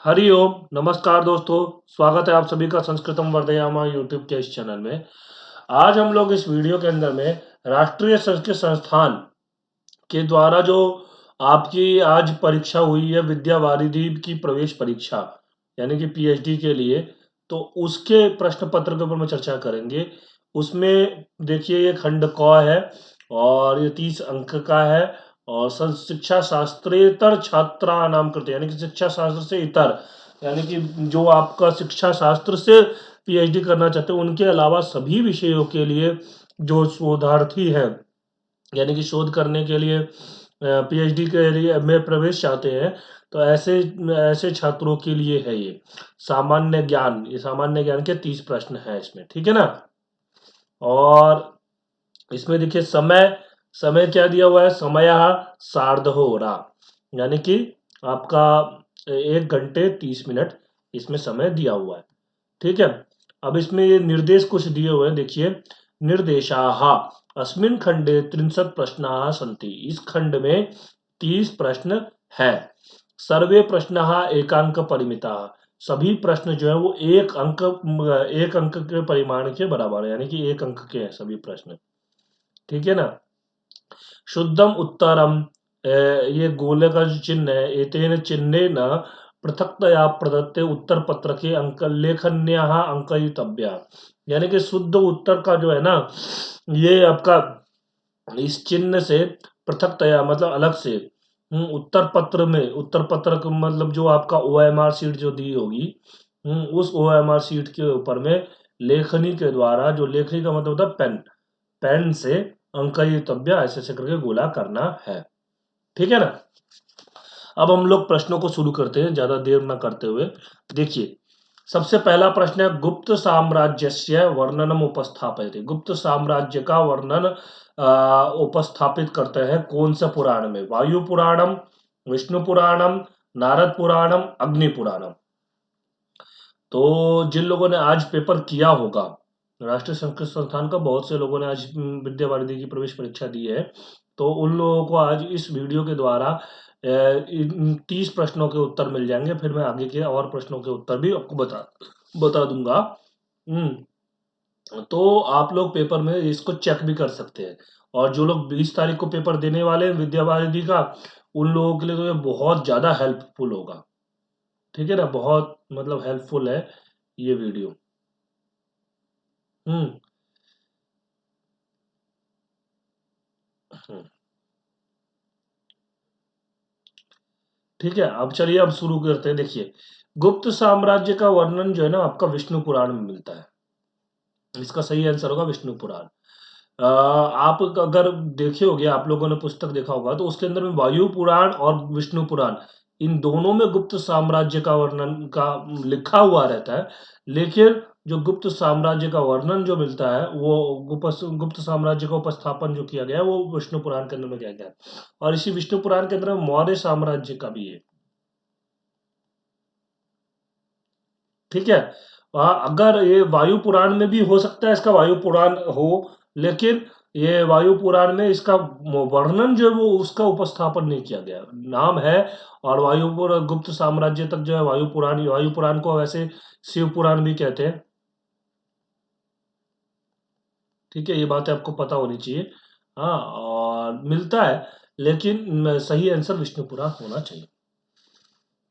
हरि ओम। नमस्कार दोस्तों, स्वागत है आप सभी का संस्कृतम वर्धयामा यूट्यूब के इस चैनल में। आज हम लोग इस वीडियो के अंदर में राष्ट्रीय संस्कृत संस्थान के द्वारा जो आपकी आज परीक्षा हुई है, विद्या वारिधि की प्रवेश परीक्षा यानी कि पीएचडी के लिए, तो उसके प्रश्न पत्र के ऊपर में चर्चा करेंगे। उसमें देखिए, ये खंड क है और ये 30 अंक का है और शिक्षा शास्त्रेतर छात्रा नाम करते हैं, यानी कि शिक्षा शास्त्र से इतर, यानी कि जो आपका शिक्षा शास्त्र से पीएचडी करना चाहते हैं उनके अलावा सभी विषयों के लिए जो शोधार्थी है, यानी कि शोध करने के लिए पीएचडी के लिए में प्रवेश चाहते हैं, तो ऐसे ऐसे छात्रों के लिए है ये सामान्य ज्ञान। ये सामान्य ज्ञान के 30 प्रश्न है इसमें, ठीक है ना। और इसमें देखिए, समय समय क्या दिया हुआ है, समय सार्धहोरा, यानी कि आपका 1 घंटे 30 मिनट इसमें समय दिया हुआ है, ठीक है। अब इसमें ये निर्देश कुछ दिए हुए हैं, देखिए। निर्देशाः अस्मिन् खंडे 63 प्रश्नाः सन्ति। इस खंड में 30 प्रश्न है। सर्वे प्रश्नाः एकांक परिमिताः। सभी प्रश्न जो है वो एक अंक के परिमाण के बराबर है, यानी कि 1 अंक के हैं सभी प्रश्न, ठीक है ना। शुद्धम उत्तरम, ये गोले का जो चिन्ह है, एतेन चिन्हेन पृथक्तया प्रदत्ते उत्तर पत्र के अंक लेखन्याः अंकयितव्या, यानी कि शुद्ध उत्तर का जो है ना, ये आपका इस चिन्ह से पृथक्तया मतलब अलग से उत्तर पत्र का मतलब जो आपका ओएमआर शीट जो दी होगी, उस ओएमआर शीट के ऊपर में लेखनी के द्वारा, जो लेखनी का मतलब होता है पेन, पेन से अंकयितव्य ऐसे ऐसे करके गोला करना है, ठीक है ना। अब हम लोग प्रश्नों को शुरू करते हैं, ज्यादा देर ना करते हुए। देखिए, सबसे पहला प्रश्न है, गुप्त साम्राज्यस्य वर्णनम उपस्थापयते। गुप्त साम्राज्य का वर्णन उपस्थापित करते हैं कौन सा पुराण में? वायु पुराणम, विष्णु पुराणम, नारद पुराणम, अग्नि पुराणम। तो जिन लोगों ने आज पेपर किया होगा, राष्ट्रीय संस्कृत संस्थान का बहुत से लोगों ने आज विद्या वारिधि की प्रवेश परीक्षा दी है, तो उन लोगों को आज इस वीडियो के द्वारा इन 30 प्रश्नों के उत्तर मिल जाएंगे। फिर मैं आगे के और प्रश्नों के उत्तर भी आपको बता दूंगा। तो आप लोग पेपर में इसको चेक भी कर सकते हैं। और जो लोग 20 तारीख को पेपर देने वाले हैं विद्या वारिधि का, उन लोगों के लिए तो ये बहुत ज्यादा हेल्पफुल होगा, ठीक है ना। बहुत मतलब हेल्पफुल है ये वीडियो। हम्म हम्म, ठीक है। अब चलिए, अब शुरू करते हैं। देखिए, गुप्त साम्राज्य का वर्णन जो है ना, आपका विष्णु पुराण में मिलता है। इसका सही आंसर होगा विष्णु पुराण। आप अगर देखे होगे, आप लोगों ने पुस्तक देखा होगा, तो उसके अंदर में वायु पुराण और विष्णु पुराण, इन दोनों में गुप्त साम्राज्य का वर्णन का लिखा हुआ रहता है। लेकिन जो गुप्त साम्राज्य का वर्णन जो मिलता है, वो गुप्त साम्राज्य का उपस्थापन जो किया गया है, वो विष्णु पुराण के अंदर में किया गया है। और इसी विष्णु पुराण के अंदर में मौर्य साम्राज्य का भी है, ठीक है। अगर ये वायु पुराण में भी हो सकता है, इसका वायु पुराण हो, लेकिन ये वायु पुराण में इसका वर्णन जो है वो उसका उपस्थापन नहीं किया गया, नाम है। और गुप्त साम्राज्य तक जो है वायु पुराण को वैसे शिव पुराण भी कहते हैं, ठीक है। ये बातें आपको पता होनी चाहिए। हाँ, और मिलता है, लेकिन सही आंसर विष्णु पुराण होना चाहिए,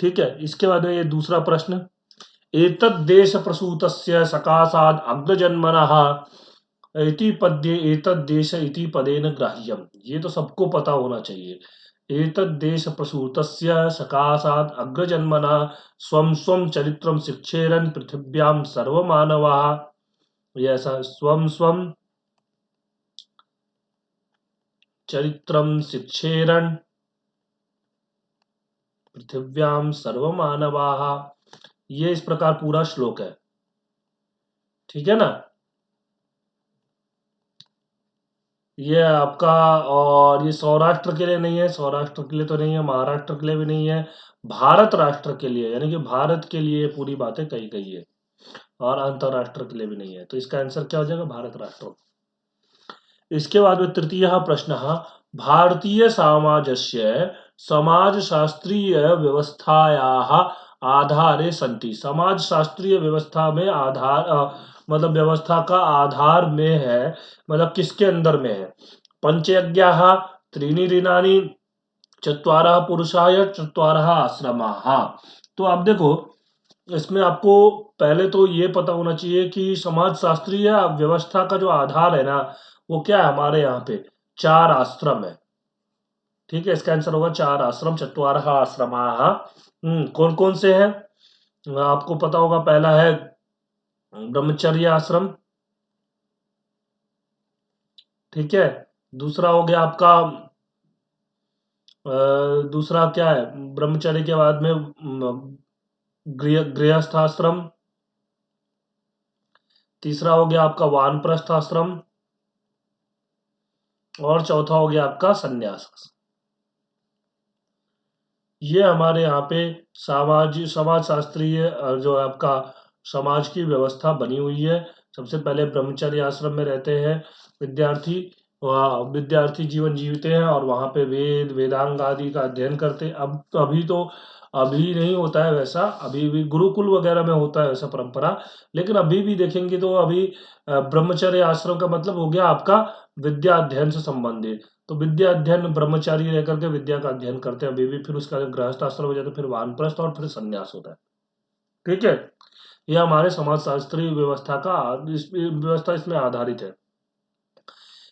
ठीक है। इसके बाद में ये दूसरा प्रश्न, एतद्देश प्रसूतस्य सकाशाद अग्रजन्मनः इति पद्ये एतद्देश इति पदेन ग्राह्यम। ये तो सबको पता होना चाहिए। एतद्देश प्रसूतस्य सकाशाद अग्रजन्मनः स्वं स्वं चरित्रं शिक्षेरन् पृथिव्यां सर्वमानवाः। ये ऐसा स्वं स्वं चरित्रं शिक्षेरन् पृथिव्यां सर्वमानवाः। ये इस प्रकार पूरा श्लोक है, ठीक है ना। ये आपका, और ये सौराष्ट्र के लिए नहीं है, सौराष्ट्र के लिए तो नहीं है, महाराष्ट्र के लिए भी नहीं है, भारत राष्ट्र के लिए, यानी कि भारत के लिए पूरी बातें कही गई है। और अंतरराष्ट्र के लिए भी नहीं है, तो इसका आंसर क्या हो जाएगा? भारत राष्ट्र। इसके बाद में तृतीय प्रश्न, भारतीय समाजस्य समाजशास्त्रीय व्यवस्थायाः आधारे संति। समाज शास्त्रीय व्यवस्था में आधार मतलब व्यवस्था का आधार में है, मतलब किसके अंदर में है? पंचयज्ञाः त्रीणि ऋणानि चत्वारः पुरुषाय चत्वारः आश्रमाः। तो आप देखो, इसमें आपको पहले तो ये पता होना चाहिए कि समाज शास्त्रीय व्यवस्था का जो आधार है ना, वो क्या है? हमारे यहाँ पे चार आश्रम है। ठीक है, इसका आंसर होगा चार आश्रम, चत्वारः आश्रमाः। कौन कौन से हैं? आपको पता होगा, पहला है ब्रह्मचर्य आश्रम। ठीक है, दूसरा हो गया आपका दूसरा क्या है? ब्रह्मचर्य के बाद में गृहस्थ आश्रम। तीसरा हो गया आपका वानप्रस्थ आश्रम। और चौथा हो गया आपका संन्यास आश्रम। ये हमारे यहाँ पे समाज शास्त्रीय जो आपका समाज की व्यवस्था बनी हुई है। सबसे पहले ब्रह्मचर्य आश्रम में रहते हैं विद्यार्थी, विद्यार्थी जीवन जीते हैं और वहाँ पे वेद वेदांग आदि का अध्ययन करते हैं। अब तो अभी नहीं होता है वैसा, अभी भी गुरुकुल वगैरह में होता है वैसा परंपरा, लेकिन अभी भी देखेंगे तो अभी ब्रह्मचर्य आश्रम का मतलब हो गया आपका विद्या अध्ययन से संबंधित। तो विद्या अध्ययन ब्रह्मचारी रह करके विद्या का अध्ययन करते हैं अभी भी, फिर उसका गृहस्थ आश्रम हो जाता है, फिर वानप्रस्थ और फिर संन्यास होता है। ठीक है, यह हमारे समाजशास्त्रीय व्यवस्था का व्यवस्था इसमें आधारित है।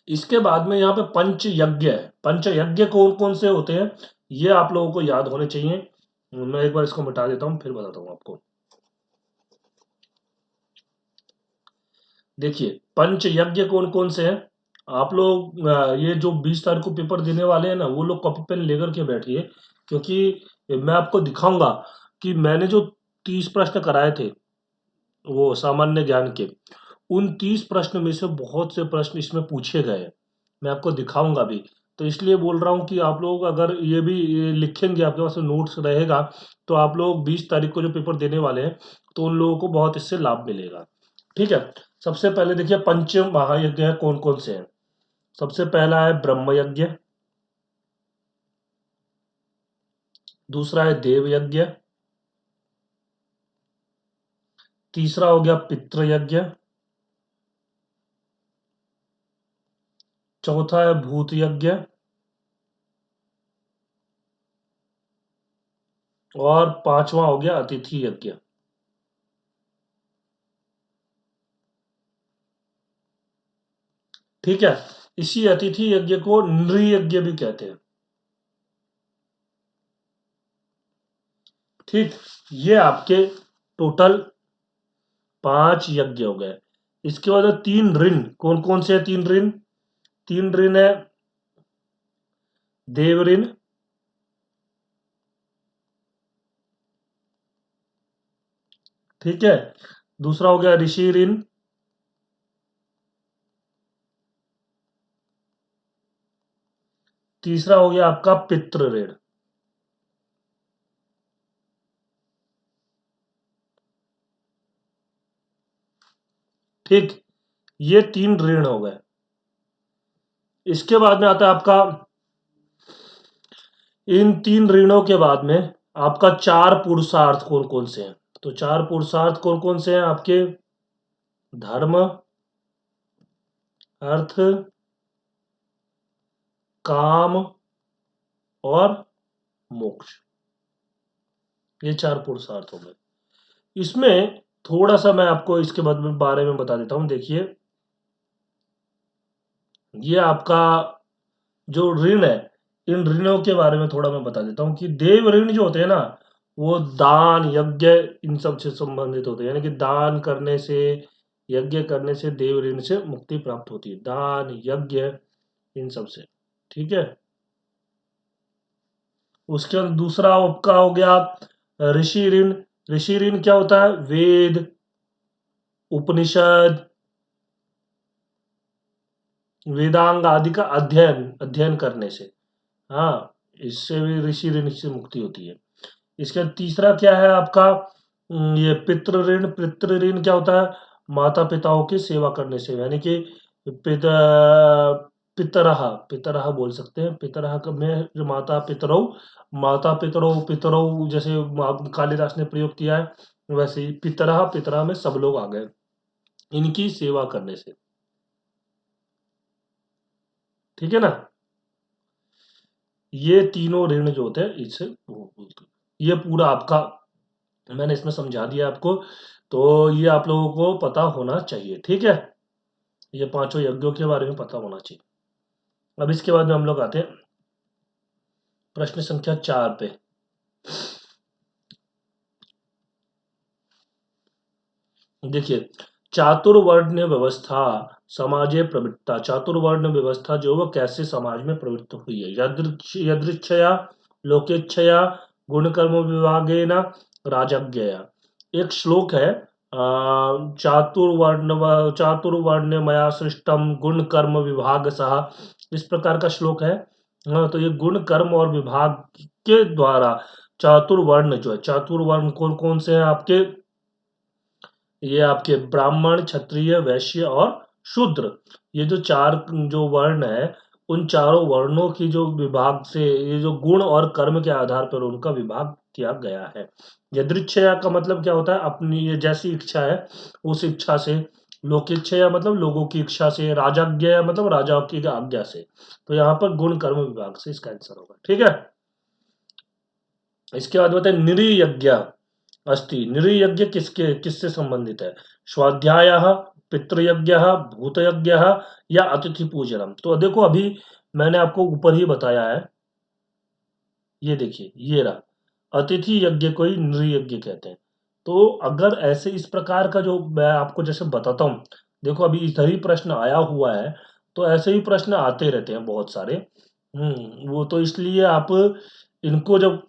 इसके बाद में यहाँ पे पंच यज्ञ है। पंच यज्ञ कौन कौन से होते हैं, ये आप लोगों को याद होने चाहिए। मैं एक बार इसको मिटा देता हूँ, फिर बताता हूँ आपको। देखिए, पंच यज्ञ कौन कौन से हैं? आप लोग ये जो 20 तारीख को पेपर देने वाले हैं ना, वो लोग कॉपी पेन लेकर के बैठिए, क्योंकि मैं आपको दिखाऊंगा कि मैंने जो 30 प्रश्न कराए थे वो सामान्य ज्ञान के, उन 30 प्रश्न में से बहुत से प्रश्न इसमें पूछे गए हैं। मैं आपको दिखाऊंगा भी। तो इसलिए बोल रहा हूँ कि आप लोग अगर ये लिखेंगे, आपके पास नोट्स रहेगा, तो आप लोग 20 तारीख को जो पेपर देने वाले हैं, तो उन लोगों को बहुत इससे लाभ मिलेगा। ठीक है, सबसे पहले देखिए पंच महायज्ञ कौन कौन से हैं। सबसे पहला है ब्रह्म यज्ञ। दूसरा है देव यज्ञ। तीसरा हो गया पितृ यज्ञ। चौथा है भूत यज्ञ। और पांचवा हो गया अतिथि यज्ञ। ठीक है, इसी अतिथि यज्ञ को नृ यज्ञ भी कहते हैं। ठीक, ये आपके टोटल 5 यज्ञ हो गए। इसके बाद 3 ऋण, कौन कौन से हैं? 3 ऋण, 3 ऋण है देव ऋण, ठीक है, दूसरा हो गया ऋषि ऋण, तीसरा हो गया आपका पितृ ऋण। ठीक, ये 3 ऋण हो गए। इसके बाद में आता है आपका, इन 3 ऋणों के बाद में आपका 4 पुरुषार्थ कौन कौन से हैं? तो 4 पुरुषार्थ कौन कौन से हैं आपके? धर्म, अर्थ, काम और मोक्ष। ये 4 पुरुषार्थ हो गए। इसमें थोड़ा सा मैं आपको इसके बारे में बता देता हूं। देखिए, ये आपका जो ऋण है, इन ऋणों के बारे में थोड़ा मैं बता देता हूँ कि देव ऋण जो होते हैं ना, वो दान यज्ञ इन सब से संबंधित होते हैं। यानी कि दान करने से, यज्ञ करने से देव ऋण से मुक्ति प्राप्त होती है, दान यज्ञ इन सब से। ठीक है, उसके बाद दूसरा आपका हो गया ऋषि ऋण। ऋषि ऋण क्या होता है? वेद, उपनिषद, वेदांग आदि का अध्ययन अध्ययन करने से, हाँ, इससे भी ऋषि ऋण से मुक्ति होती है। इसके बाद तीसरा क्या है आपका? ये पितृ ऋण। पितृ ऋण क्या होता है? माता पिताओं की सेवा करने से, यानी कि पिता पितरः, पितरः बोल सकते हैं। पितरः का में जो माता पितरौ, माता पितरौ, पितरौ जैसे कालिदास ने प्रयोग किया है वैसे ही पितरः, पितरः में सब लोग आ गए इनकी सेवा करने से। ठीक है ना। ये तीनों ऋण जो होते हैं इससे वो बोलते हैं। ये पूरा आपका मैंने इसमें समझा दिया आपको, तो ये आप लोगों को पता होना चाहिए। ठीक है, ये पांचों यज्ञों के बारे में पता होना चाहिए। अब इसके बाद में हम लोग आते हैं प्रश्न संख्या 4 पे। देखिए, चातुर्वर्ण व्यवस्था समाजे प्रवृत्ता, चातुर्वर्ण व्यवस्था जो वो कैसे समाज में प्रवृत्त हुई है। यदृच्छया लोकेच्छया गुणकर्म विभागेन राजज्ञया। एक श्लोक है चातुर्वर्ण मया सृष्टम गुण कर्म विभाग सह, इस प्रकार का श्लोक है। हाँ, तो ये गुण कर्म और विभाग के द्वारा चातुर्वर्ण जो है, चातुर्वर्ण कौन कौन से हैं आपके, ये आपके ब्राह्मण क्षत्रिय वैश्य और शूद्र, ये जो चार जो वर्ण है उन चारों वर्णों की जो विभाग से ये जो गुण और कर्म के आधार पर उनका विभाग किया गया है। यदृच्छया का मतलब क्या होता है, अपनी ये जैसी इच्छा है उस इच्छा से। लोकेच्छया मतलब लोगों की इच्छा से। राजाज्ञया मतलब राजाओं की आज्ञा से। तो यहाँ पर गुण कर्म विभाग से इसका आंसर होगा। ठीक है, इसके बाद बताए निरीयज्ञ अस्ति। नृयज्ञ किसके किससे संबंधित है। स्वाध्याय पितृयज्ञ भूतयज्ञ या अतिथि पूजनम। तो देखो अभी मैंने आपको ऊपर ही बताया है, ये देखिए ये रहा अतिथि यज्ञ को ही नृयज्ञ कहते हैं। तो अगर ऐसे इस प्रकार का जो मैं आपको जैसे बताता हूँ, देखो अभी इधर ही प्रश्न आया हुआ है, तो ऐसे ही प्रश्न आते रहते हैं बहुत सारे। वो तो इसलिए आप इनको जब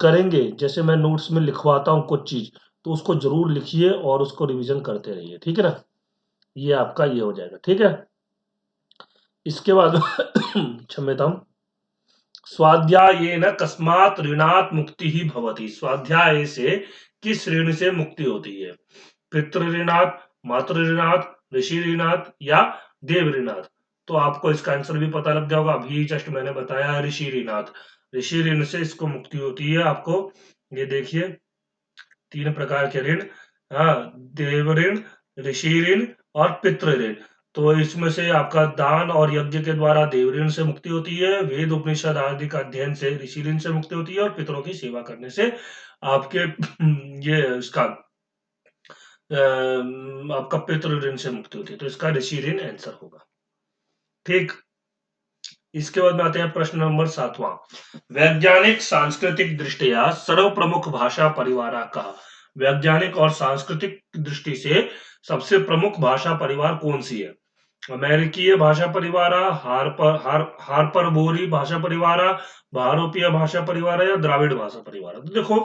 करेंगे, जैसे मैं नोट्स में लिखवाता हूँ कुछ चीज, तो उसको जरूर लिखिए और उसको रिवीजन करते रहिए। ठीक है ना, ये आपका ये हो जाएगा। ठीक है, इसके बाद क्षम्यताम, स्वाध्यायेन कस्मात् ऋणात् मुक्ति ही भवति। स्वाध्याय से किस ऋण से मुक्ति होती है। पितृ ऋणात्, मातृ ऋणात्, ऋषि ऋणात् या देव ऋणात्। तो आपको इसका आंसर भी पता लग गया होगा, अभी जस्ट मैंने बताया है ऋषि ऋणात्। ऋषि ऋण से इसको मुक्ति होती है आपको। ये देखिए तीन प्रकार के ऋण, हाँ, देव ऋण, ऋषि ऋण और पितृ ऋण। तो इसमें से आपका दान और यज्ञ के द्वारा देव ऋण से मुक्ति होती है, वेद उपनिषद आदि का अध्ययन से ऋषि ऋण से मुक्ति होती है और पितरों की सेवा करने से आपके ये इसका आपका पितृ ऋण से मुक्ति होती है। तो इसका ऋषि ऋण आंसर होगा। ठीक, इसके बाद में आते हैं प्रश्न नंबर 7वां। वैज्ञानिक सांस्कृतिक दृष्टिया सर्व प्रमुख भाषा परिवार का। वैज्ञानिक और सांस्कृतिक दृष्टि से सबसे प्रमुख भाषा परिवार कौन सी है। अमेरिकीय भाषा परिवार, हार्पर बोरी भाषा परिवार, भारोपीय भाषा परिवार या द्राविड़ भाषा परिवार। तो देखो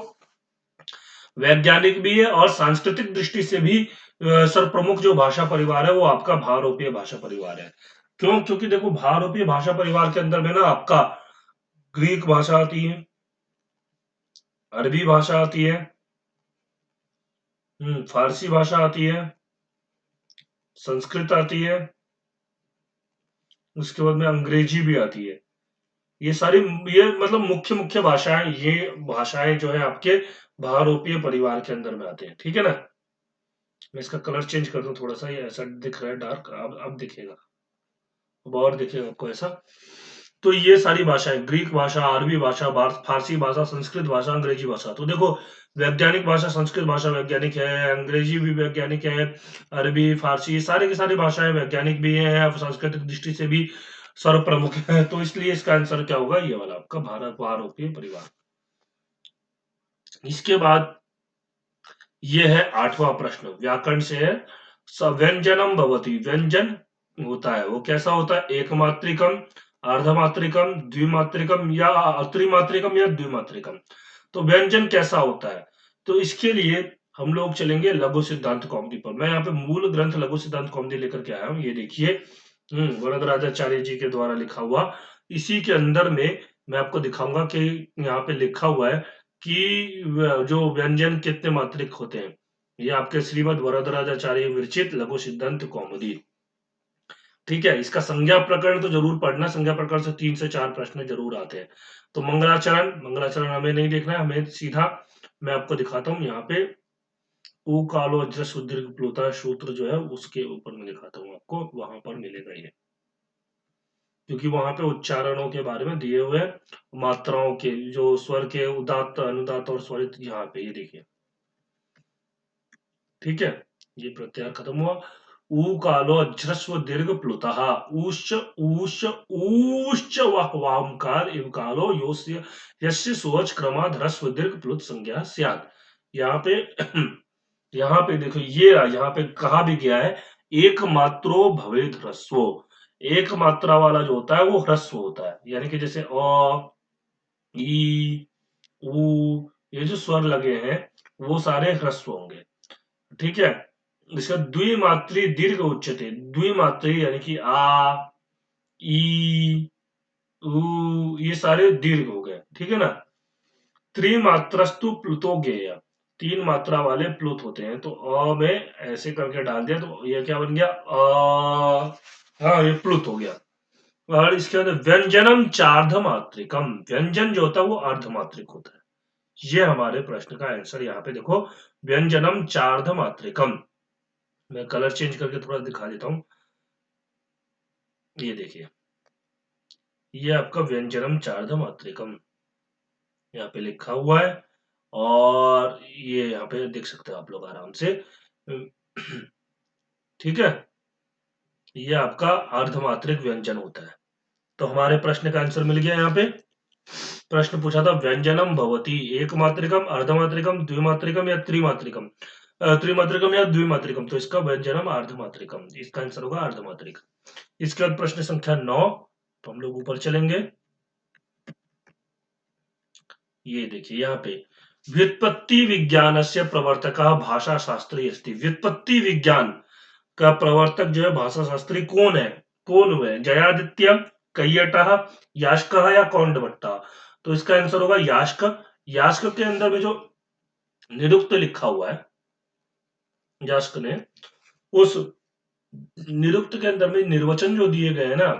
वैज्ञानिक भी है और सांस्कृतिक दृष्टि से भी सर्वप्रमुख जो भाषा परिवार है वो आपका भारोपीय भाषा परिवार है। क्यों, क्योंकि देखो भारोपीय भाषा परिवार के अंदर में ना आपका ग्रीक भाषा आती है, अरबी भाषा आती है, फारसी भाषा आती है, संस्कृत आती है, उसके बाद में अंग्रेजी भी आती है। ये सारी ये मतलब मुख्य मुख्य भाषाएं, ये भाषाएं जो है आपके भारोपीय परिवार के अंदर में आते हैं। ठीक है ना, मैं इसका कलर चेंज कर दूं थोड़ा सा, ये ऐसा दिख रहा है डार्क, अब दिखेगा, अब और दिखेगा आपको ऐसा। तो ये सारी भाषाएं ग्रीक भाषा, अरबी भाषा, फारसी भाषा, संस्कृत भाषा, अंग्रेजी भाषा। तो देखो वैज्ञानिक भाषा संस्कृत भाषा वैज्ञानिक है, अंग्रेजी भी वैज्ञानिक है, अरबी फारसी सारे की सारी भाषाएं वैज्ञानिक भी है, सांस्कृतिक दृष्टि से भी सर्व प्रमुख है। तो इसलिए इसका आंसर क्या होगा, ये वाला आपका भारत आरोपी परिवार। इसके बाद ये है 8वां प्रश्न, व्याकरण से है। व्यंजनम भवती, व्यंजन होता है वो कैसा होता है, एक मात्रिकम, अर्धमात्रिकम, द्विमात्रिकम या त्रिमात्रिकम या द्विमात्रिकम। तो व्यंजन कैसा होता है, तो इसके लिए हम लोग चलेंगे लघु सिद्धांत कौमुदी पर। मैं यहाँ पे मूल ग्रंथ लघु सिद्धांत कौमुदी लेकर के आया हूँ, ये देखिए वरदराजाचार्य जी के द्वारा लिखा हुआ। इसी के अंदर में मैं आपको दिखाऊंगा कि यहाँ पे लिखा हुआ है कि जो व्यंजन कितने मात्रिक होते हैं। ये आपके श्रीमद वरदराजाचार्य विरचित लघु सिद्धांत कौमुदी। ठीक है, इसका संज्ञा प्रकरण तो जरूर पढ़ना, संज्ञा प्रकरण से 3 से 4 प्रश्न जरूर आते हैं। तो मंगलाचरण हमें नहीं देखना है, हमें सीधा मैं आपको दिखाता हूँ यहाँ पे ऊ कालो अज्र सुदीर्घ प्लुता सूत्र जो है उसके ऊपर मैं दिखाता हूँ आपको, वहां पर मिलेगा ये, क्योंकि वहां पे उच्चारणों के बारे में दिए हुए हैं, मात्राओं के जो स्वर के उदात्त अनुदात्त और स्वरित यहाँ पे ये देखिए। ठीक है, ये प्रत्याहार खत्म हुआ। ऊ कालो अज्रस्व दीर्घ प्लुतः ऊश्च ऊश्च ऊश्च वामकार इव कालो योस्य यस्य सोच क्रमाधरस्व दीर्घ प्लुत संज्ञा स्यात्। यहाँ पे यहाँ पे देखो ये रहा, यहाँ पे कहा भी गया है एक मात्रो भवेद ह्रस्वो, एक मात्रा वाला जो होता है वो ह्रस्व होता है, यानी कि जैसे अ ई ऊ ये जो स्वर लगे हैं वो सारे ह्रस्व होंगे। ठीक है, इसका द्विमात्री दीर्घ उच्चते, द्विमात्री यानी कि आ ई ऊ ये सारे दीर्घ हो गए। ठीक है ना। त्रिमात्रस्तु प्लुतो गेय, 3 मात्रा वाले प्लुत होते हैं, तो अ में ऐसे करके डाल दिया तो ये क्या बन गया हाँ ये प्लुत हो गया। और इसके बाद व्यंजनम चार्धमात्रिकम, व्यंजन जो होता है वो अर्धमात्रिक होता है। ये हमारे प्रश्न का आंसर यहाँ पे देखो, व्यंजनम चार्धमात्रिकम। मैं कलर चेंज करके थोड़ा दिखा देता हूँ, ये देखिए ये आपका व्यंजनम चार्धमात्रिकम यहाँ पे लिखा हुआ है, और ये यहाँ पे देख सकते हो आप लोग आराम से। ठीक है, ये आपका अर्धमात्रिक व्यंजन होता है। तो हमारे प्रश्न का आंसर मिल गया यहाँ पे। प्रश्न पूछा था व्यंजनम भवती एक मात्रिकम अर्धमात्रिकम द्विमात्रिकम या त्रिमात्रिकम, त्रिमात्रिकम या द्विमात्रिकम, तो इसका व्यंजनम अर्धमात्रिकम, इसका आंसर होगा अर्धमात्रिक। इसके बाद प्रश्न संख्या 9, तो हम लोग ऊपर चलेंगे। ये देखिए यहाँ पे व्युत्पत्ति विज्ञान से प्रवर्तक भाषा शास्त्री अस्ति, व्युत्पत्ति विज्ञान का प्रवर्तक जो है भाषा शास्त्री कौन है, कौन हुए, जयादित्य, कैयट, यास्क या कौंडभट्टा। तो इसका आंसर होगा यास्क। यास्क के अंदर में जो निरुक्त लिखा हुआ है यास्क ने, उस निरुक्त के अंदर में निर्वचन जो दिए गए हैं ना,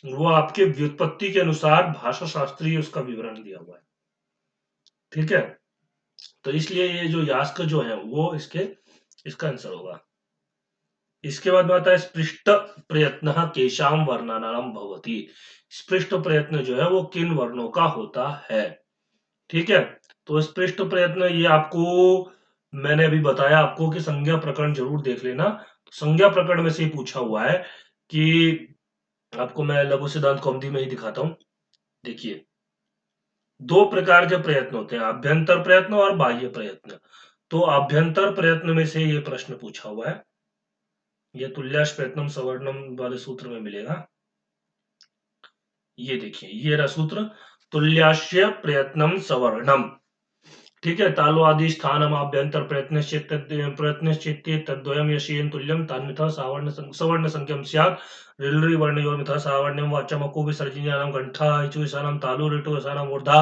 वो आपके व्युत्पत्ति के अनुसार भाषा शास्त्रीय उसका विवरण दिया हुआ है। ठीक है, तो इसलिए ये जो यास्क जो है वो इसका आंसर होगा। इसके बाद में आता है स्पृष्ट प्रयत्न केशाम वर्णानाम भवती, स्पृष्ट प्रयत्न जो है वो किन वर्णों का होता है। ठीक है, तो स्पृष्ट प्रयत्न ये आपको मैंने अभी बताया आपको कि संज्ञा प्रकरण जरूर देख लेना। तो संज्ञा प्रकरण में से ही पूछा हुआ है कि आपको मैं लघु सिद्धांत कौमुदी में ही दिखाता हूं। देखिए 2 प्रकार के प्रयत्न होते हैं, अभ्यंतर प्रयत्न और बाह्य प्रयत्न। तो अभ्यंतर प्रयत्न में से ये प्रश्न पूछा हुआ है, ये तुल्याश प्रयत्नम सवर्णम वाले सूत्र में मिलेगा। ये देखिए ये रहा सूत्र, तुल्याश्य प्रयत्नम सवर्णम। ठीक है, तालो आदि स्थानम आभ्यंतर प्रयत्नश्चेत्ते तद्वयम यशेन तुल्यम तान्मिथा सवर्ण संख्यम स्यात् ऋलृ वर्णयोर मिथा सावर्ण्यम वाचमको विसर्जनीयानाम कंठा इचुसानाम तालु ऋतुसानाम ऊर्धा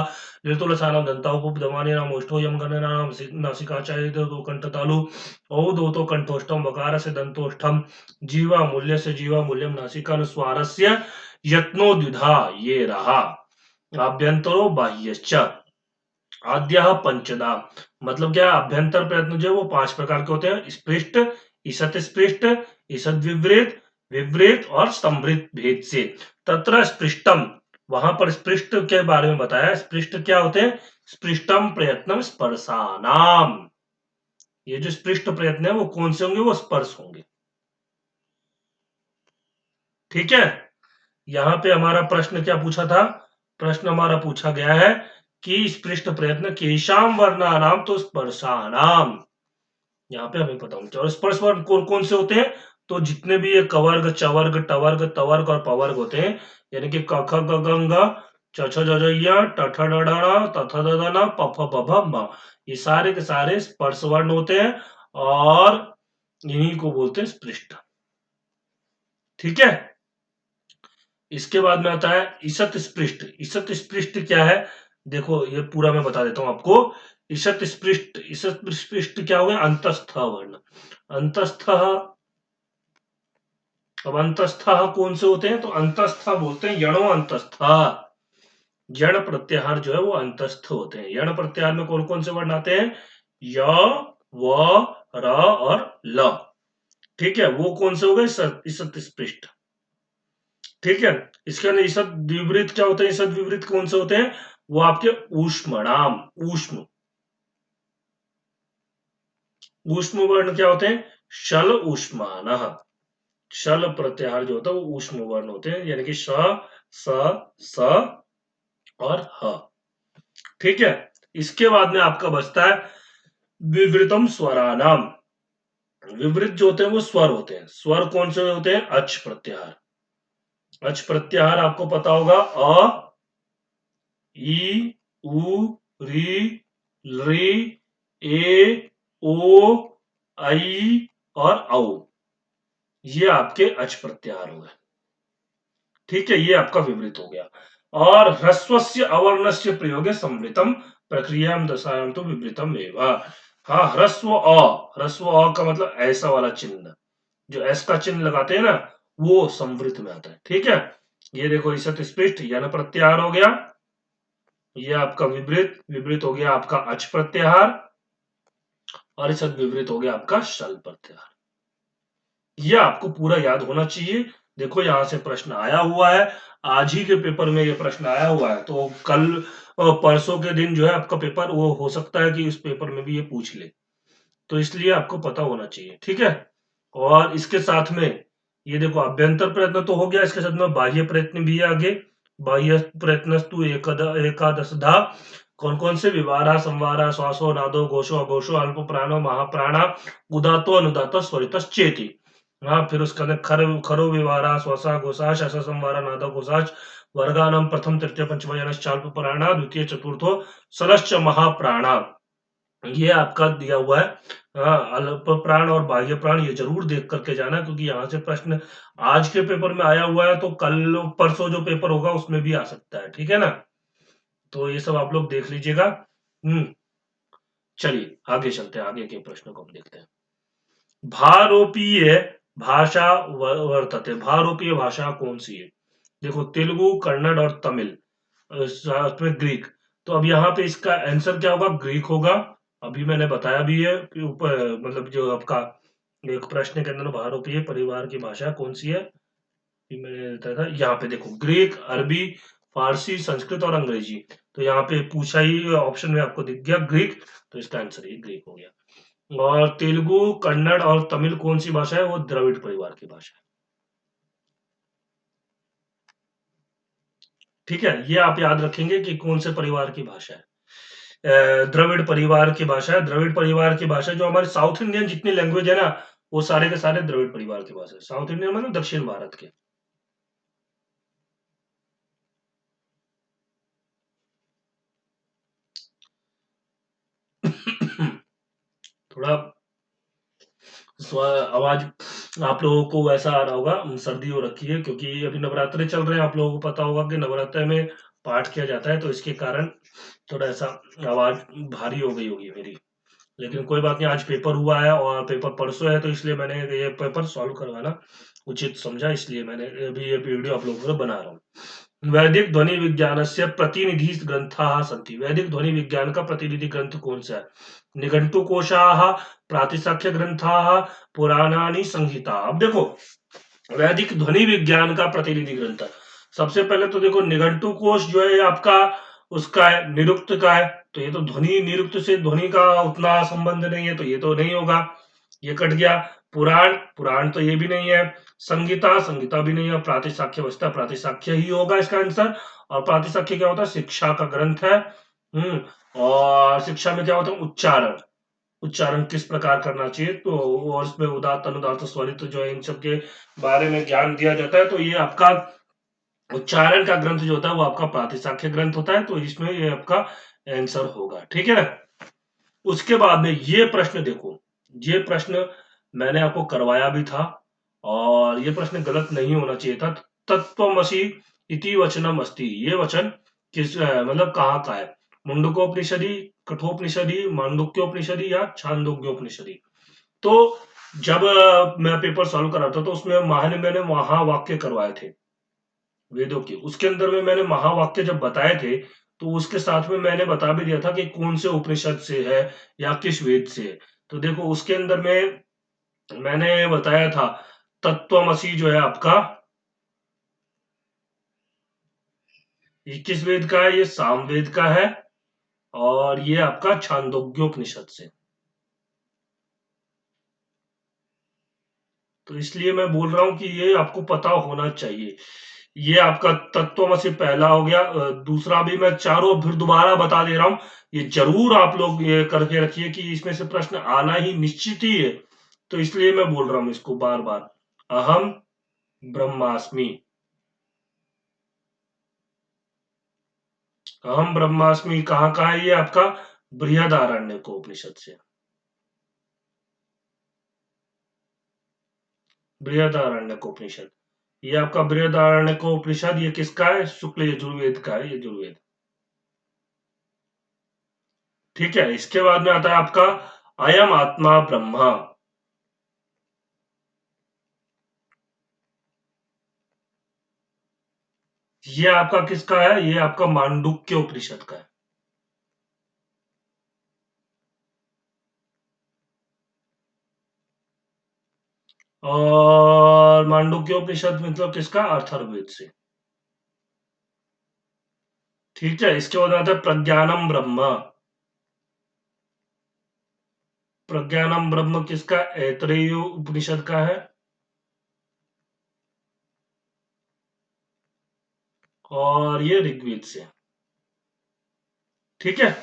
ऋतुलसानाम दंताउपदमानेनाम ओष्ठो यम गणनानाम नासिकाचार्य दो कंठ तालु औ दो तो कंठोष्ठम वकार से दंतोष्ठम जीवा मूल्य से जीवा मूल्यम नासिकानुस्वारस्य यत्नो द्विधा, ये रहा आभ्यंतरो बाह्यश्च आद्य पंचदा। मतलब क्या, अभ्यंतर प्रयत्न जो है वो 5 प्रकार के होते हैं, स्पृष्ट, ईसत स्पृष्ट, ईसत विवृत, विवृत और स्तंभित भेद से। तत्र स्पृष्टम, वहां पर स्पृष्ट के बारे में बताया, स्पृष्ट क्या होते हैं, स्पृष्टम प्रयत्नम स्पर्शानाम, ये जो स्पृष्ट प्रयत्न है वो कौन से होंगे, वो स्पर्श होंगे। ठीक है, यहां पे हमारा प्रश्न क्या पूछा था, प्रश्न हमारा पूछा गया है कि स्पृष्ट प्रयत्न केशाम वर्णानाम तो स्पर्शानाम, यहाँ पे हमें पता होना चाहिए। और स्पर्श वर्ण कौन कौन से होते हैं, तो जितने भी ये कवर्ग चवर्ग टवर्ग तवर्ग और पवर्ग होते हैं, यानी कि क ख ग घ ङ च छ ज झ य ट ठ ड ढ ण त थ द ध न प फ ब भ म, ये सारे के सारे स्पर्श वर्ण होते हैं और इन्हीं को बोलते हैं स्पृष्ट। ठीक है, इसके बाद में आता है ईसत स्पृष्ट। ईसत स्पृष्ट क्या है, देखो ये पूरा मैं बता देता हूं आपको। ईसत स्पृष्ट क्या हो गया, अंतस्थ वर्ण। अंतस्थ अब अंतस्था कौन से होते हैं? तो अंतस्था बोलते हैं यणो अंतस्था। यण प्रत्याहार जो है वो अंतस्थ होते हैं। यण प्रत्याहार में कौन कौन से वर्ण आते हैं? य, व, र और ल। ठीक है, वो कौन से हो गए? ईसत स्पृष्ट। ठीक है, इसके अंदर ईसत विपरीत क्या होते हैं? ईसत विपरीत कौन से होते हैं? वो आपके ऊष्मणाम, ऊष्म। ऊष्म वर्ण क्या होते हैं? शल ऊष्मान। शल प्रत्याहार जो होता है वो ऊष्म वर्ण होते हैं, यानी कि श, स, स और ह। ठीक है, इसके बाद में आपका बचता है विवृतम स्वरानाम। विवृत जो होते हैं वो स्वर होते हैं। स्वर कौन से होते हैं? अच प्रत्याहार। अच प्रत्याहार आपको पता होगा, अ, ई, उ, री, री, ए, ओ, आई और औ। ये आपके अच प्रत्याहार हो गए। ठीक है, ये आपका विवृत हो गया। और ह्रस्वस्य अवर्णस्य प्रयोगे संवृतम प्रक्रिया दशायाम तो विवृतम एवं। हाँ, ह्रस्व अ का मतलब ऐसा वाला चिन्ह, जो एस का चिन्ह लगाते हैं ना, वो संवृत में आता है। ठीक है, ये देखो ईसत स्पृष्ट यन प्रत्याहार हो गया। ये आपका विवृत, विवृत हो गया आपका अच प्रत्याहार। और ईसत विवृत हो गया आपका शल प्रत्याहार। ये आपको पूरा याद होना चाहिए। देखो यहां से प्रश्न आया हुआ है, आज ही के पेपर में ये प्रश्न आया हुआ है, तो कल परसों के दिन जो है आपका पेपर, वो हो सकता है कि इस पेपर में भी ये पूछ ले, तो इसलिए आपको पता होना चाहिए। ठीक है, और इसके साथ में ये देखो अभ्यंतर प्रयत्न तो हो गया, इसके साथ में बाह्य प्रयत्न भी है आगे। बाह्य प्रयत्नस्तु एकादशधा। कौन कौन से? विवारा, संवारा, श्वासो, नादो, घोषो, अघोषो, अल्प प्राणो, महाप्राणा, उदातो, अनुदातो, स्वरित चेती। हाँ, फिर उसके अंदर खरो व्यवहारा, स्वसा, घोषा, शस, संवारा, नादा, घोषाच, वर्गानाम प्रथम तृतीय पंचम चाल्प प्राणा, द्वितीय चतुर्थो सलश्च महाप्राणा। ये आपका दिया हुआ है। हाँ, अल्प प्राण और बाह्य प्राण ये जरूर देख करके जाना, क्योंकि यहाँ से प्रश्न आज के पेपर में आया हुआ है, तो कल परसों जो पेपर होगा उसमें भी आ सकता है। ठीक है ना, तो ये सब आप लोग देख लीजिएगा। चलिए आगे चलते हैं, आगे के प्रश्नों को हम देखते हैं। भारोपीय भाषा वर्तते। भारोपीय भाषा कौन सी है? देखो, तेलुगु, कन्नड़ और तमिल, साथ में ग्रीक। तो अब यहाँ पे इसका आंसर क्या होगा? ग्रीक होगा। अभी मैंने बताया भी है कि ऊपर, मतलब जो आपका एक प्रश्न के अंदर भारोपीय परिवार की भाषा कौन सी है, ये मैंने बताया था। यहाँ पे देखो, ग्रीक, अरबी, फारसी, संस्कृत और अंग्रेजी। तो यहाँ पे पूछा ही ऑप्शन में आपको दिख गया ग्रीक, तो इसका आंसर ये ग्रीक हो गया। और तेलुगु, कन्नड़ और तमिल कौन सी भाषा है? वो द्रविड़ परिवार की भाषा है। ठीक है, ये आप याद रखेंगे कि कौन से परिवार की भाषा है। द्रविड़ परिवार की भाषा है। द्रविड़ परिवार की भाषा, जो हमारे साउथ इंडियन जितनी लैंग्वेज है ना, वो सारे के सारे द्रविड़ परिवार की भाषा है। साउथ इंडियन मतलब दक्षिण भारत के। थोड़ा आवाज आप लोगों को वैसा आ रहा होगा, सर्दी हो रखी है, क्योंकि अभी नवरात्रे चल रहे हैं। आप लोगों को पता होगा कि नवरात्रे में पाठ किया जाता है, तो इसके कारण थोड़ा ऐसा आवाज भारी हो गई होगी मेरी। लेकिन कोई बात नहीं, आज पेपर हुआ है और पेपर परसों है, तो इसलिए मैंने ये पेपर सॉल्व करवाना उचित समझा, इसलिए मैंने अभी ये वीडियो आप लोगों को बना रहा हूँ। वैदिक ध्वनि विज्ञान से प्रतिनिधि ग्रंथा सन्ति। वैदिक ध्वनि विज्ञान का प्रतिनिधि ग्रंथ कौन सा है? निघंटु कोशाः, प्रातिशाख्य ग्रंथाः, पुराणानि संहिता। अब देखो, वैदिक ध्वनि विज्ञान का प्रतिनिधि ग्रंथ, सबसे पहले तो देखो निघंटु कोश जो है आपका, उसका है, निरुक्त का है। तो ये तो ध्वनि, निरुक्त से ध्वनि का उतना संबंध नहीं है, तो ये तो नहीं होगा, ये कट गया। पुराण, पुराण तो ये भी नहीं है। संगीता, संगीता भी नहीं है। प्रातिशाख्य बचता, प्रातिशाख्य ही होगा इसका आंसर। और प्रातिशाख्य क्या होता है? शिक्षा का ग्रंथ है। और शिक्षा में क्या होता है? उच्चारण। उच्चारण किस प्रकार करना चाहिए, तो और इसमें उदात्त, अनुदात्त, स्वरित जो है, इन सब के बारे में ज्ञान दिया जाता है। तो ये आपका उच्चारण का ग्रंथ जो होता है वो आपका प्रातिशाख्य ग्रंथ होता है, तो इसमें ये आपका आंसर होगा। ठीक है ना, उसके बाद में ये प्रश्न देखो, ये प्रश्न मैंने आपको करवाया भी था, और ये प्रश्न गलत नहीं होना चाहिए था। तत्त्वमसि इति वचनम अस्ति, ये वचन किस मतलब कहाँ का है? मुंडकोपनिषदि, कठोपनिषदि, मांडुक्योपनिषदि या छांदोग्योपनिषदि? तो जब मैं पेपर सॉल्व कर रहा था तो उसमें मैंने महावाक्य करवाए थे वेदों के। उसके अंदर में मैंने महावाक्य जब बताए थे तो उसके साथ में मैंने बता भी दिया था कि कौन से उपनिषद से है या किस वेद से है। तो देखो उसके अंदर में मैंने बताया था तत्वमसी जो है आपका, ये किस वेद का है? ये सामवेद का है। और ये आपका छांदोग्योपनिषद से। तो इसलिए मैं बोल रहा हूँ कि ये आपको पता होना चाहिए। ये आपका तत्वमसि पहला हो गया। दूसरा भी मैं चारों फिर दोबारा बता दे रहा हूँ। ये जरूर आप लोग ये करके रखिए कि इसमें से प्रश्न आना ही निश्चित ही है। तो इसलिए मैं बोल रहा हूँ इसको बार बार। अहम ब्रह्मास्मि। अहम ब्रह्मास्मि कहाँ का है? ये आपका बृहदारण्यक उपनिषद से। बृहदारण्यक उपनिषद। ये आपका बृहदारण्यक उपनिषद ये किसका है? शुक्ल यजुर्वेद का है, यजुर्वेद। ठीक है। इसके बाद में आता है आपका अयम आत्मा ब्रह्मा। ये आपका किसका है? ये आपका मांडुक्य उपनिषद का है। और मांडुक्य उपनिषद मतलब किसका? अथर्ववेद से। ठीक है। इसके बाद आता है प्रज्ञानम ब्रह्म। प्रज्ञानम ब्रह्म किसका? ऐतरेय उपनिषद का है। और ये ऋग्वेद से। ठीक है।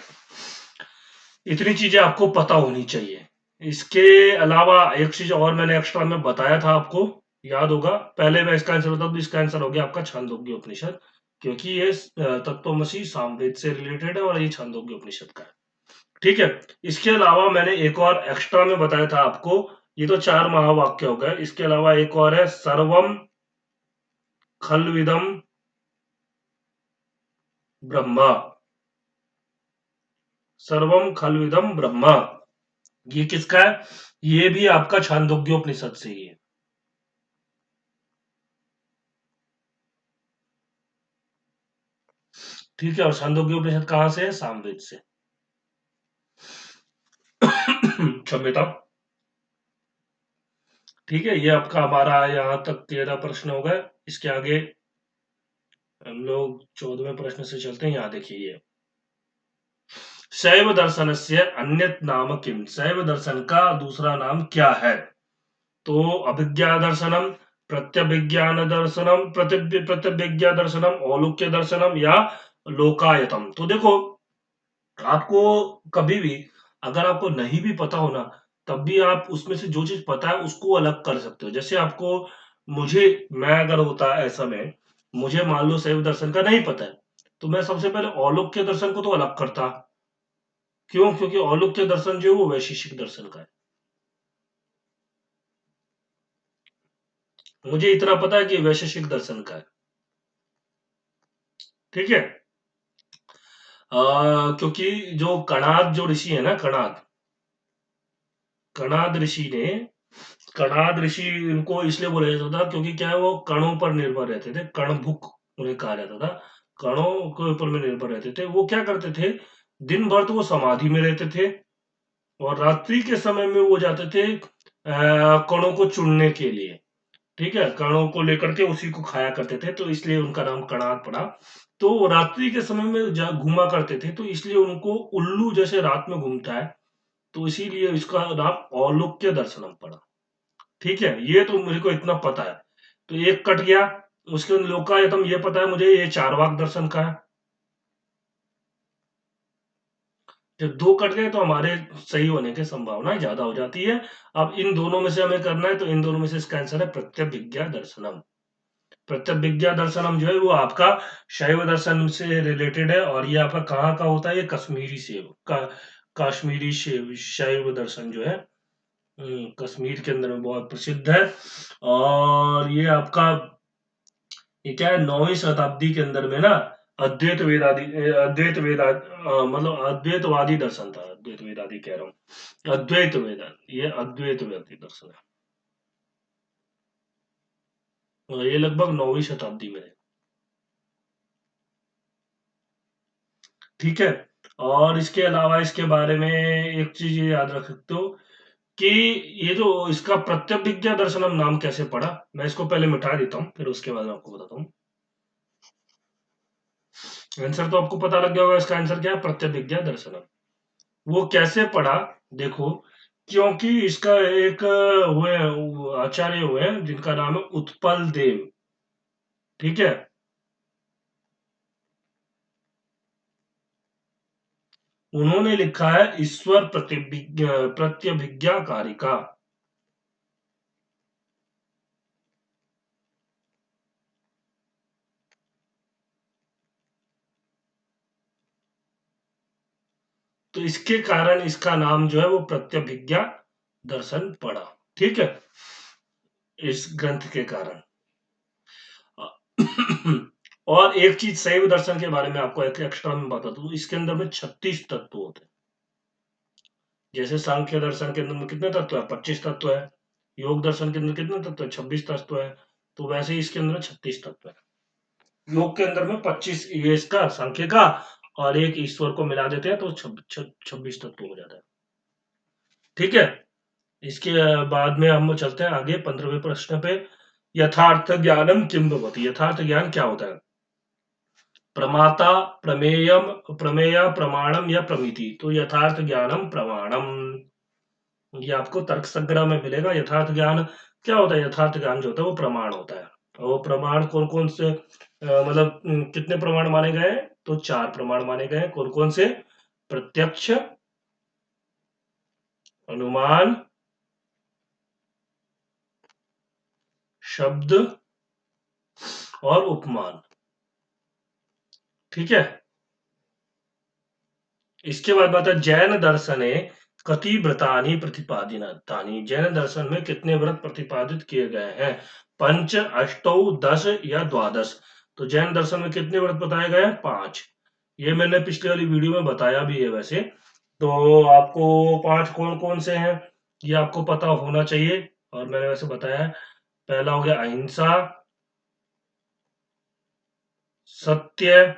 इतनी चीजें आपको पता होनी चाहिए। इसके अलावा एक चीज और मैंने एक्स्ट्रा में बताया था आपको, याद होगा। पहले मैं इसका आंसर बता दूं। इसका आंसर हो गया आपका छांदोग्य उपनिषद, क्योंकि ये तत्वमसी सामवेद से रिलेटेड है और ये छांदोग्य उपनिषद का है। ठीक है। इसके अलावा मैंने एक और एक्स्ट्रा में बताया था आपको। ये तो 4 महावाक्य हो गए। इसके अलावा एक और है सर्वम खलविदम ब्रह्मा। सर्वम खलविदम ब्रह्मा। ये किसका है? ये भी आपका छांदोग्योपनिषद से ही है। ठीक है। और छांदोग्योपनिषद कहां से है? सामवेद से। क्षम्यता। ठीक है। ये आपका हमारा यहाँ तक 13 प्रश्न हो गए। इसके आगे हम लोग 14वें प्रश्न से चलते हैं। यहाँ देखिए ये शैव दर्शन से अन्यत नाम किम। शैव दर्शन का दूसरा नाम क्या है? तो अभिज्ञा दर्शनम, प्रत्यभिज्ञान दर्शनम, प्रत्यभिज्ञा दर्शनम, औलुक्य दर्शनम या लोकायतम। तो देखो आपको कभी भी अगर आपको नहीं भी पता हो ना, तब भी आप उसमें से जो चीज पता है उसको अलग कर सकते हो। जैसे आपको मुझे मैं अगर होता ऐसा में मुझे मान लो शैव दर्शन का नहीं पता है, तो मैं सबसे पहले औलुक्य दर्शन को तो अलग करता। क्यों? क्योंकि औलुक्य दर्शन जो है वो वैशेषिक दर्शन का है। मुझे इतना पता है कि वैशेषिक दर्शन का है। ठीक है। क्योंकि जो कणाद जो ऋषि है ना, कणाद, कणाद ऋषि ने, कणाद ऋषि इनको इसलिए बोला जाता था क्योंकि क्या है वो कणों पर निर्भर रहते थे। कणभुक उन्हें कहा जाता था। कणों के ऊपर में निर्भर रहते थे। वो क्या करते थे? दिन भर तो वो समाधि में रहते थे और रात्रि के समय में वो जाते थे कणों को चुनने के लिए। ठीक है। कणों को लेकर के उसी को खाया करते थे, तो इसलिए उनका नाम कणाद पड़ा। तो रात्रि के समय में घूमा करते थे, तो इसलिए उनको उल्लू जैसे रात में घूमता है, तो इसीलिए इसका नाम औलुक्य दर्शनम पड़ा। ठीक है। ये तो मेरे को इतना पता है। तो एक कट गया। उसके बाद लोकायतम ये पता है मुझे, ये चारवाक दर्शन का है। जब 2 कट गए तो हमारे सही होने की संभावना ज्यादा हो जाती है। अब इन दोनों में से हमें करना है, तो इन दोनों में से इसका आंसर है प्रत्यभिज्ञा दर्शनम। प्रत्यभिज्ञा दर्शनम जो है वो आपका शैव दर्शन से रिलेटेड है। और ये आपका कहाँ का होता है? ये कश्मीरी सेव का, कश्मीरी शैव दर्शन जो है कश्मीर के अंदर में बहुत प्रसिद्ध है। और ये आपका ये क्या है, 9वीं शताब्दी के अंदर में ना अद्वैत वेदादि मतलब अद्वैतवादी दर्शन था। अद्वैत वेदादि कह रहा हूँ। अद्वैत वेदांत, ये अद्वैत वेदांत दर्शन है और ये लगभग 9वीं शताब्दी में है। ठीक है। और इसके अलावा इसके बारे में एक चीज ये याद रख सकते हो कि ये जो इसका प्रत्यभिज्ञा दर्शनम नाम कैसे पड़ा, मैं इसको पहले मिटा देता हूँ फिर उसके बाद आपको बताता हूँ। आंसर तो आपको पता लग गया होगा, इसका आंसर क्या है, प्रत्यभिज्ञा दर्शनम। वो कैसे पड़ा, देखो, क्योंकि इसका एक हुए आचार्य हुए हैं जिनका नाम है उत्पल देव। ठीक है। उन्होंने लिखा है ईश्वर प्रत्यभिज्ञा कारिका। तो इसके कारण इसका नाम जो है वो प्रत्यभिज्ञा दर्शन पड़ा। ठीक है, इस ग्रंथ के कारण। और एक चीज शैव दर्शन के बारे में आपको एक एक्स्ट्रा में बता दूं, इसके अंदर में 36 तत्व होते हैं। जैसे सांख्य दर्शन के अंदर में कितने तत्व है, 25 तत्व है। योग दर्शन के अंदर कितने तत्व है, 26 तत्व है। तो वैसे ही इसके अंदर 36 तत्व है। योग के अंदर में 25 ये इसका सांख्य का, और एक ईश्वर को मिला देते हैं तो 26 तत्व हो जाता है। ठीक है। इसके बाद में हम चलते हैं आगे 15वें प्रश्न पे। यथार्थ ज्ञानम किम भवति, यथार्थ ज्ञान क्या होता है। प्रमाता, प्रमेयम, प्रमेय, प्रमाणम या प्रमिति। तो यथार्थ ज्ञानम प्रमाणम, ये आपको तर्क संग्रह में मिलेगा। यथार्थ ज्ञान क्या होता है, यथार्थ ज्ञान जो होता है वो प्रमाण होता है। और वो प्रमाण कौन कौन से मतलब कितने प्रमाण माने गए हैं, तो 4 प्रमाण माने गए हैं। कौन कौन से, प्रत्यक्ष, अनुमान, शब्द और उपमान। ठीक है। इसके बाद बात है जैन दर्शने कति व्रतानि प्रतिपादितानि, जैन दर्शन में कितने व्रत प्रतिपादित किए गए हैं, पंच, अष्टौ, 10 या द्वादश। तो जैन दर्शन में कितने व्रत बताए गए हैं, 5। ये मैंने पिछले वाली वीडियो में बताया भी है वैसे। तो आपको 5 कौन कौन से हैं ये आपको पता होना चाहिए, और मैंने वैसे बताया है। पहला हो गया अहिंसा, सत्य,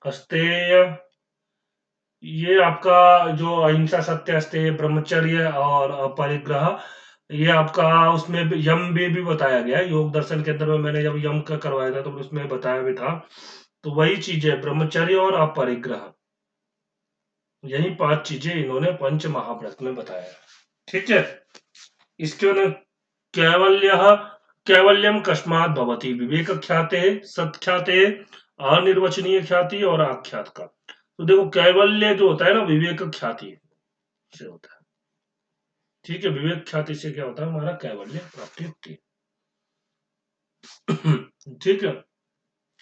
अस्तेय, ये आपका जो अहिंसा, सत्य, अस्तेय, ब्रह्मचर्य और अपरिग्रह, ये आपका उसमें यम भी बताया गया है। योग दर्शन के अंदर में मैंने जब यम का करवाया था तो उसमें बताया भी था। तो वही चीज है, ब्रह्मचर्य और अपरिग्रह, यही 5 चीजें इन्होंने पंच महाव्रत में बताया। ठीक है। इसके बाद कैवल्य, कैवल्यम कस्मात् भवति, विवेक ख्याते, सत्ख्याते, अनिर्वचनीय ख्याति और आख्यात का। तो देखो कैवल्य जो होता है ना, विवेक ख्याति से होता है। ठीक है, विवेक ख्याति से क्या होता है, हमारा कैवल्य प्राप्ति होती है। ठीक है।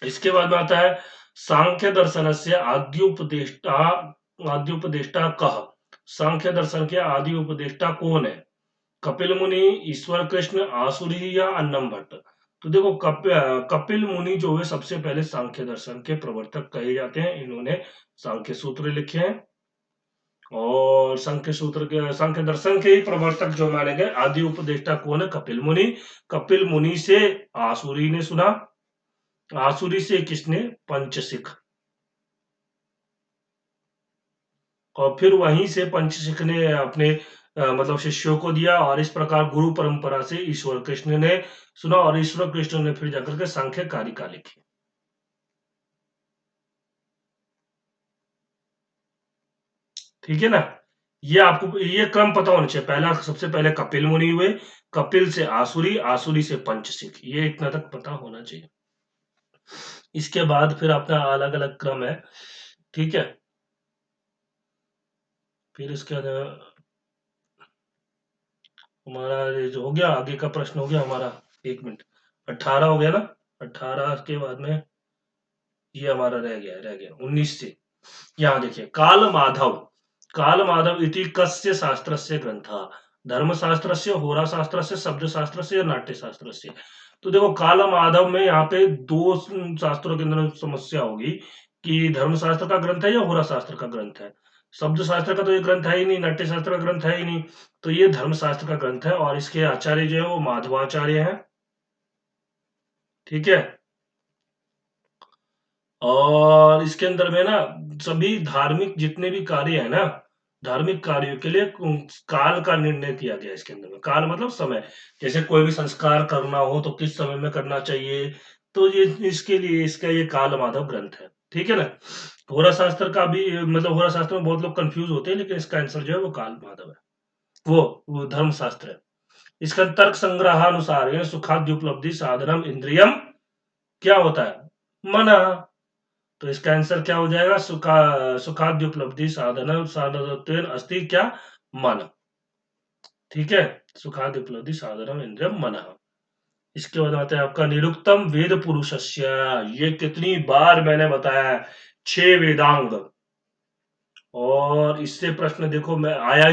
इसके बाद में आता है सांख्य दर्शन से आद्य उपदेष्टा कह, सांख्य दर्शन के आदि उपदेष्टा कौन है, कपिल मुनि, ईश्वर कृष्ण, आसुरी या अन्नम भट्ट। तो देखो कपिल मुनि जो है सबसे पहले सांख्य दर्शन के प्रवर्तक कहे जाते हैं। इन्होंने सांख्य सूत्र लिखे हैं, और सांख्य सूत्र के, सांख्य दर्शन के ही प्रवर्तक जो माने गए आदि उपदेष्टा कौन है, कपिल मुनि। कपिल मुनि से आसुरी ने सुना, आसुरी से किसने, पंचशिख, और फिर वहीं से पंचशिख ने अपने मतलब शिष्यों को दिया, और इस प्रकार गुरु परंपरा से ईश्वर कृष्ण ने सुना, और ईश्वर कृष्ण ने फिर जाकर के सांख्य कारिका लिखी। ठीक है ना। ये आपको ये क्रम पता होना चाहिए, पहला सबसे पहले कपिल मुनि हुए, कपिल से आसुरी, आसुरी से पंचशिख, ये इतना तक पता होना चाहिए। इसके बाद फिर अपना अलग अलग क्रम है। ठीक है। फिर इसके बाद हमारा ये जो हो गया आगे का प्रश्न हो गया हमारा, 1 मिनट, 18 हो गया ना। 18 के बाद में ये हमारा रह गया 19 से। यहाँ देखिए, काल माधव इति कस्य शास्त्रस्य ग्रंथः, धर्म शास्त्रस्य, होरा शास्त्रस्य, शब्द शास्त्रस्य या नाट्य शास्त्रस्य। तो देखो काल माधव में यहाँ पे 2 शास्त्रों के अंदर समस्या होगी कि धर्म शास्त्र का ग्रंथ है या होरा शास्त्र का ग्रंथ है। शब्द शास्त्र का तो ये ग्रंथ है ही नहीं, नाट्य शास्त्र का ग्रंथ है ही नहीं, तो ये धर्मशास्त्र का ग्रंथ है और इसके आचार्य जो है वो माधवाचार्य हैं। ठीक है, और इसके अंदर में ना सभी धार्मिक जितने भी कार्य है ना, धार्मिक कार्यों के लिए काल का निर्णय किया गया है इसके अंदर में। काल मतलब समय, जैसे कोई भी संस्कार करना हो तो किस समय में करना चाहिए, तो ये इसके लिए इसका ये काल माधव ग्रंथ है। ठीक है ना। होरा शास्त्र का भी मतलब होरा शास्त्र में बहुत लोग कंफ्यूज होते हैं, लेकिन इसका आंसर जो है वो काल माधव है, वो धर्म शास्त्र है। इसका तर्क संग्रहानुसार यानी सुखाद्य उपलब्धि साधनम इंद्रियम क्या होता है, मन। तो इसका आंसर क्या हो जाएगा, सुखाद्य उपलब्धि साधन साधन अस्ति क्या, मन। ठीक है, सुखाद्य उपलब्धि साधनम इंद्रियम मन। इसके बाद आते हैं आपका निरुक्तम वेद पुरुषस्य। ये कितनी बार मैंने बताया है, 6 वेदांग। और इससे प्रश्न देखो मैं आया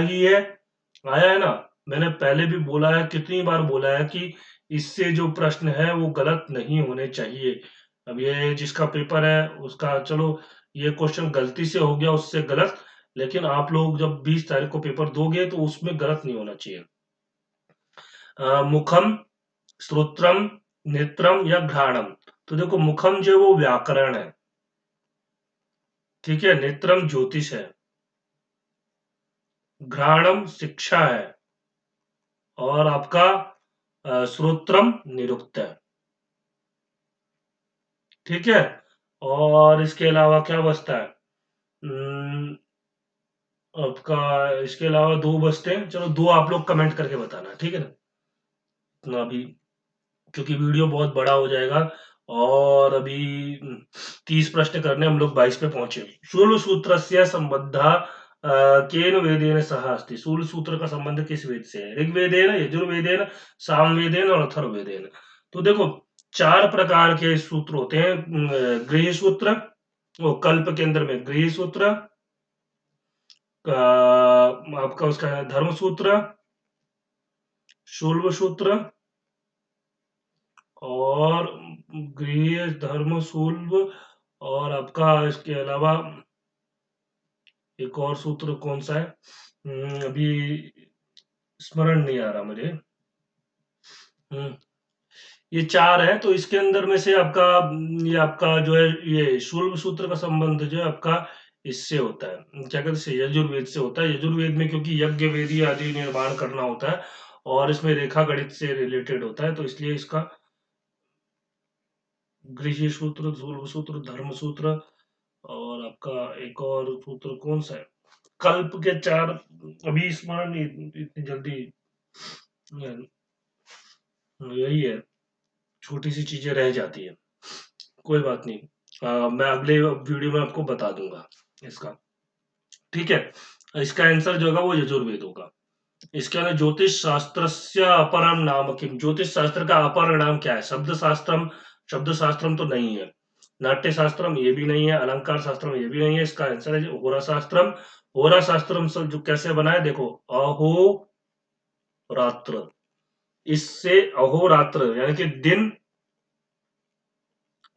है ना। मैंने पहले भी बोला है, कितनी बार बोला है कि इससे जो प्रश्न है वो गलत नहीं होने चाहिए। अब ये जिसका पेपर है उसका चलो ये क्वेश्चन गलती से हो गया उससे गलत, लेकिन आप लोग जब 20 तारीख को पेपर दोगे तो उसमें गलत नहीं होना चाहिए। मुखम, श्रोत्रम, नेत्रम या घ्राणम। तो देखो मुखम जो है वो व्याकरण है, ठीक है, नेत्रम ज्योतिष है, घ्राणम शिक्षा है, और आपका श्रोत्रम निरुक्त है। ठीक है, और इसके अलावा क्या बचता है, हम्म, आपका इसके अलावा 2 बचते हैं, चलो 2 आप लोग कमेंट करके बताना, ठीक है ना। इतना अभी क्योंकि वीडियो बहुत बड़ा हो जाएगा, और अभी 30 प्रश्न करने, हम लोग 22 पे पहुंचे। शूल सूत्र से संबद्ध केन वेदेन सह अस्ति। शूल सूत्र का संबंध किस वेद से है, ऋग्वेदेन, यजुर्वेदेन, सामवेदेन और अथर्ववेदेन। तो देखो 4 प्रकार के सूत्र होते हैं, गृह सूत्र, वो कल्प के अंदर में गृह सूत्र, आपका उसका धर्म सूत्र, शूल्व सूत्र, और गृह धर्म शूल्व, और आपका इसके अलावा एक और सूत्र कौन सा है, अभी स्मरण नहीं आ रहा मुझे। ये 4 है, तो इसके अंदर में से आपका ये आपका जो है ये शूल्व सूत्र का संबंध जो है आपका इससे होता है, क्या कहते हैं, यजुर्वेद से होता है। यजुर्वेद में क्योंकि यज्ञ वेदी आदि निर्माण करना होता है और इसमें रेखा गणित से रिलेटेड होता है, तो इसलिए इसका गृह सूत्र, शूल्व सूत्र, धर्म सूत्र, और आपका एक और सूत्र कौन सा है, कल्प के 4 अभी स्मरण नहीं इतनी जल्दी, यही है, छोटी सी चीजें रह जाती है, कोई बात नहीं। मैं अगले वीडियो में आपको बता दूंगा इसका। ठीक है, इसका आंसर जो होगा वो यजुर्वेद होगा। इसके अंदर ज्योतिष शास्त्र से अपरम नाम किम, ज्योतिष शास्त्र का अपर नाम क्या है, शब्द शास्त्रम, शब्द शास्त्रम तो नहीं है, नाट्य शास्त्रम ये भी नहीं है, अलंकार शास्त्रम ये भी नहीं है, इसका आंसर है होरा शास्त्रम। होरा शास्त्रम जो कैसे बना है देखो, अहो रात्र, इससे अहोरात्र यानी कि दिन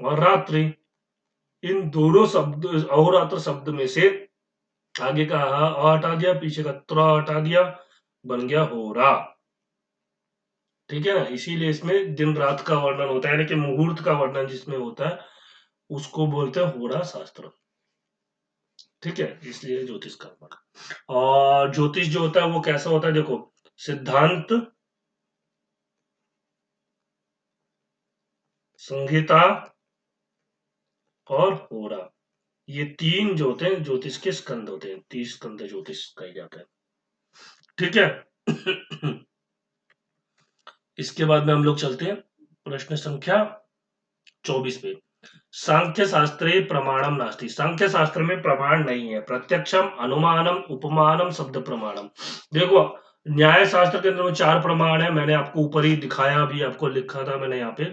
और रात्रि, इन दोनों शब्द अहोरात्र शब्द में से आगे का अ हटा दिया, पीछे का त्र हटा दिया, बन गया होरा। ठीक है ना, इसीलिए इसमें दिन रात का वर्णन होता है, यानी कि मुहूर्त का वर्णन जिसमें होता है उसको बोलते हैं होरा शास्त्र। ठीक है, इसलिए ज्योतिष का वर्णन। और ज्योतिष जो होता है वो कैसा होता है देखो, सिद्धांत, संहिता और होरा, ये 3 जो होते हैं ज्योतिष के स्कंद होते हैं, 30 स्कंद ज्योतिष कहे जाते हैं। ठीक है। इसके बाद में हम लोग चलते हैं प्रश्न संख्या 24 पे। सांख्य शास्त्रे प्रमाणम नास्ति, सांख्य शास्त्र में प्रमाण नहीं है, प्रत्यक्षम, अनुमानम, उपमानम, शब्द प्रमाणम। देखो न्याय शास्त्र के अंदर में 4 प्रमाण है, मैंने आपको ऊपर ही दिखाया, भी आपको लिखा था मैंने यहाँ पे,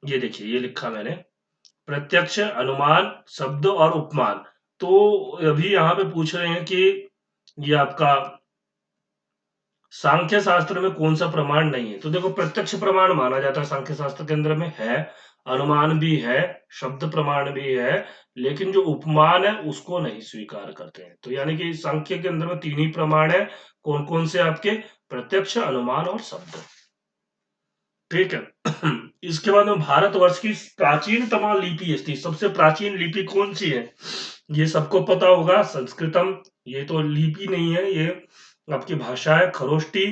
ये देखिए ये लिखा मैंने, प्रत्यक्ष, अनुमान, शब्द और उपमान। तो अभी यहाँ पे पूछ रहे हैं कि ये आपका सांख्य शास्त्र में कौन सा प्रमाण नहीं है, तो देखो प्रत्यक्ष प्रमाण माना जाता है सांख्य शास्त्र के अंदर में है, अनुमान भी है, शब्द प्रमाण भी है, लेकिन जो उपमान है उसको नहीं स्वीकार करते हैं। तो यानी कि सांख्य के अंदर में 3 ही प्रमाण है। कौन कौन से आपके? प्रत्यक्ष, अनुमान और शब्द। ठीक है। इसके बाद में भारतवर्ष की प्राचीनतम लिपि थी, सबसे प्राचीन लिपि कौन सी है? ये सबको पता होगा, संस्कृतम। ये तो लिपि नहीं है, ये आपकी भाषा है, खरोष्टी,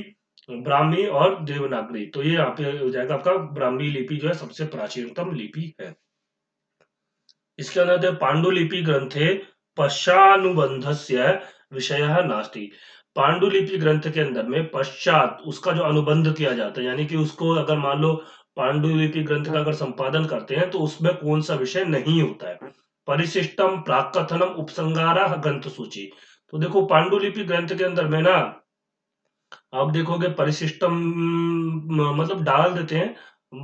ब्राह्मी और देवनागरी। तो ये यहाँ पे हो जाएगा आपका ब्राह्मी लिपि जो है सबसे प्राचीनतम लिपि है। इसके अंदर पांडुलिपि ग्रंथे पश्चानुबंधस्य विषयः नास्ति। पांडुलिपि ग्रंथ के अंदर में पश्चात उसका जो अनुबंध किया जाता है, यानी कि उसको अगर मान लो पांडुलिपि ग्रंथ का अगर संपादन करते हैं तो उसमें कौन सा विषय नहीं होता है। परिशिष्टम, प्राक कथनम, उपसंगारा, ग्रंथ सूची। तो देखो पांडुलिपि ग्रंथ के अंदर में ना आप देखोगे परिशिष्टम मतलब डाल देते हैं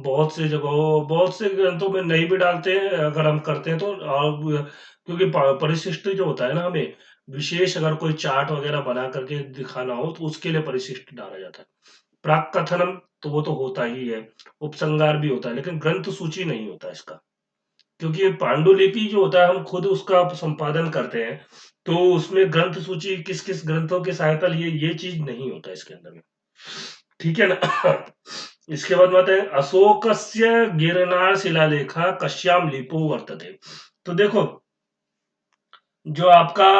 बहुत से जगहों, बहुत से ग्रंथों में नहीं भी डालते हैं अगर हम करते हैं तो। क्योंकि परिशिष्ट जो होता है ना, हमें विशेष अगर कोई चार्ट वगैरह बना करके दिखाना हो तो उसके लिए परिशिष्ट डाला जाता है। प्राक कथनम तो वो तो होता ही है, उपसंगार भी होता है, लेकिन ग्रंथ सूची नहीं होता इसका। क्योंकि ये पांडुलिपि जो होता है हम खुद उसका संपादन करते हैं, तो उसमें ग्रंथ सूची किस किस ग्रंथों की सहायता लिए, ये चीज नहीं होता इसके अंदर में। ठीक है ना। इसके बाद बात है अशोकस्य गिरनार शिलालेखा कश्याम लिपो वर्तते। तो देखो जो आपका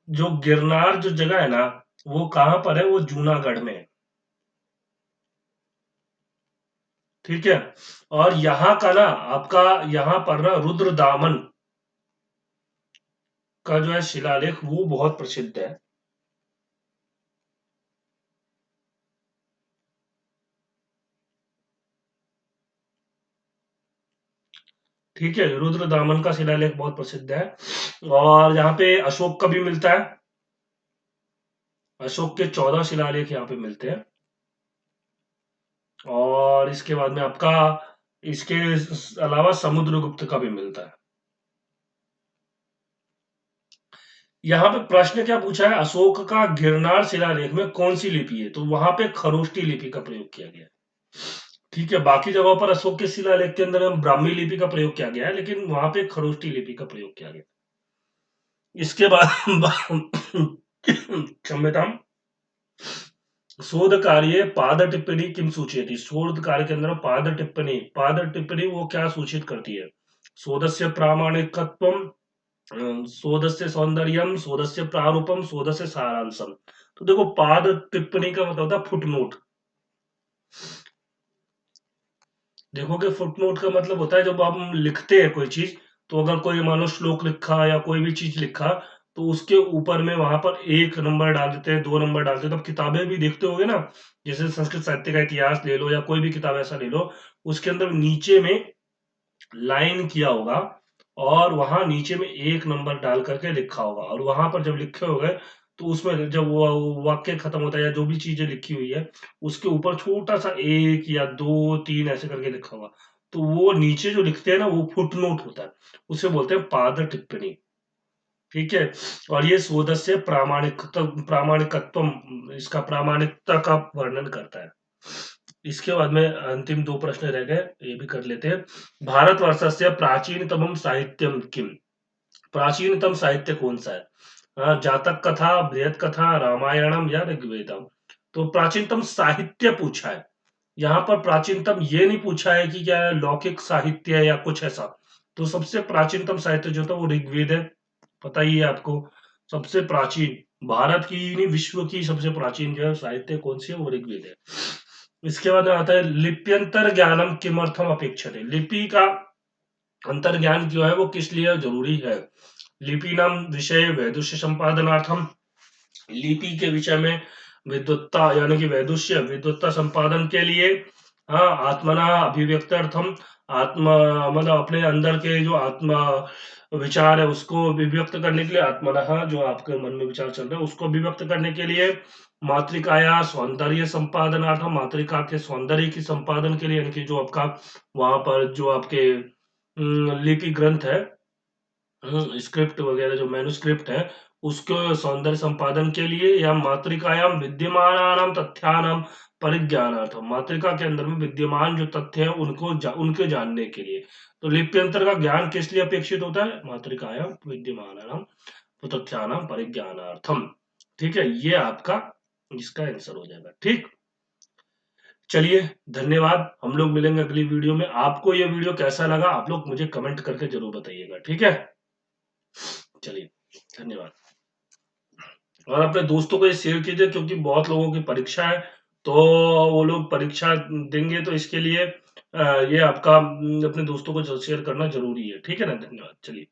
जो गिरनार जो जगह है ना, वो कहां पर है? वो जूनागढ़ में है। ठीक है। और यहाँ का ना आपका, यहाँ पर ना रुद्रदामन का जो है शिलालेख वो बहुत प्रसिद्ध है। ठीक है, रुद्रदामन का शिलालेख बहुत प्रसिद्ध है। और यहाँ पे अशोक का भी मिलता है, अशोक के 14 शिलालेख यहाँ पे मिलते हैं। और इसके बाद में आपका इसके अलावा समुद्रगुप्त का भी मिलता है। यहाँ पे प्रश्न क्या पूछा है? अशोक का गिरनार शिलालेख में कौन सी लिपि है? तो वहां पे खरोष्टी लिपि का प्रयोग किया गया है। ठीक है, बाकी जगहों पर अशोक के शिलालेख के अंदर हम ब्राह्मी लिपि का प्रयोग किया गया है, लेकिन वहां पे खरोष्टी लिपि का प्रयोग किया गया। इसके बाद क्षम्यताम, शोध कार्य पाद टिप्पणी किम सूचयति। शोध कार्य के अंदर पाद टिप्पणी वो क्या सूचित करती है? शोधस्य प्रामाणिकत्वम, शोधस्य सौंदर्यम, शोधस्य प्रारूपम, शोधस्य सारांशम। तो देखो पाद टिप्पणी का मतलब होता है फुटनोट। देखोगे फुटनोट का मतलब होता है जब हम लिखते हैं कोई चीज, तो अगर कोई मान लो श्लोक लिखा या कोई भी चीज लिखा, तो उसके ऊपर में वहां पर 1 नंबर डाल देते हैं, 2 नंबर डालते हैं। तब किताबें भी देखते होगे ना, जैसे संस्कृत साहित्य का इतिहास ले लो या कोई भी किताब ऐसा ले लो, उसके अंदर नीचे में लाइन किया होगा और वहां नीचे में 1 नंबर डाल करके लिखा होगा। और वहां पर जब लिखे होंगे तो उसमें जब वो वाक्य खत्म होता है या जो भी चीजें लिखी हुई है, उसके ऊपर छोटा सा 1 या 2 3 ऐसे करके लिखा होगा। तो वो नीचे जो लिखते हैं ना वो फुटनोट होता है, उसे बोलते हैं पाद टिप्पणी। ठीक है। और ये स्वदस्य प्रामाणिकत्व, इसका प्रामाणिकता का वर्णन करता है। इसके बाद में अंतिम 2 प्रश्न रह गए, ये भी कर लेते हैं। भारतवर्षस्य प्राचीनतमं साहित्यम किम। प्राचीनतम साहित्य कौन सा है? जातक कथा, बृहत कथा, रामायणम या ऋग्वेदम। तो प्राचीनतम साहित्य पूछा है। यहाँ पर प्राचीनतम ये नहीं पूछा है कि क्या है लौकिक साहित्य या कुछ ऐसा। तो सबसे प्राचीनतम साहित्य जो था वो ऋग्वेद है, पता ही है आपको। सबसे प्राचीन भारत की ही नहीं विश्व की सबसे प्राचीन जो है साहित्य कौन सी है? वो ऋग्वेद है। इसके बाद आता है लिप्यंतर ज्ञानम किमर्थम अपेक्षते। लिपि का अंतर ज्ञान जो है वो किस लिए जरूरी है? लिपि नाम विषय वैदुष्य संपादनार्थम। लिपि के विषय में विद्वत्ता यानी कि वैदुष्य विद्वत्ता संपादन के लिए। हाँ, आत्मना अभिव्यक्त्यर्थम। आत्मा मतलब अपने अंदर के जो आत्मा विचार है उसको अभिव्यक्त करने के लिए। आत्मना जो आपके मन में विचार चल रहा है उसको अभिव्यक्त करने के लिए। मातृकाया सौंदर्य संपादनार्थम, मातृका के सौंदर्य की संपादन के लिए, यानी कि जो आपका वहां पर जो आपके लिपि ग्रंथ है, स्क्रिप्ट वगैरह जो मैन्युस्क्रिप्ट है, उसके सौंदर्य संपादन के लिए, या मातृकायाम विद्यमानानाम तथ्यानाम परिज्ञानार्थम, मातृका के अंदर में विद्यमान जो तथ्य हैं उनके जानने के लिए। तो लिप्यंतर का ज्ञान किस लिए अपेक्षित होता है? मातृकायाम विद्यमानानाम तथ्यानाम परिज्ञानार्थम। ठीक है, ये आपका इसका आंसर हो जाएगा। ठीक, चलिए धन्यवाद, हम लोग मिलेंगे अगली वीडियो में। आपको ये वीडियो कैसा लगा आप लोग मुझे कमेंट करके जरूर बताइएगा। ठीक है, चलिए धन्यवाद। और अपने दोस्तों को ये शेयर कीजिए, क्योंकि बहुत लोगों की परीक्षा है, तो वो लोग परीक्षा देंगे, तो इसके लिए ये आपका अपने दोस्तों को शेयर करना जरूरी है। ठीक है ना, धन्यवाद, चलिए।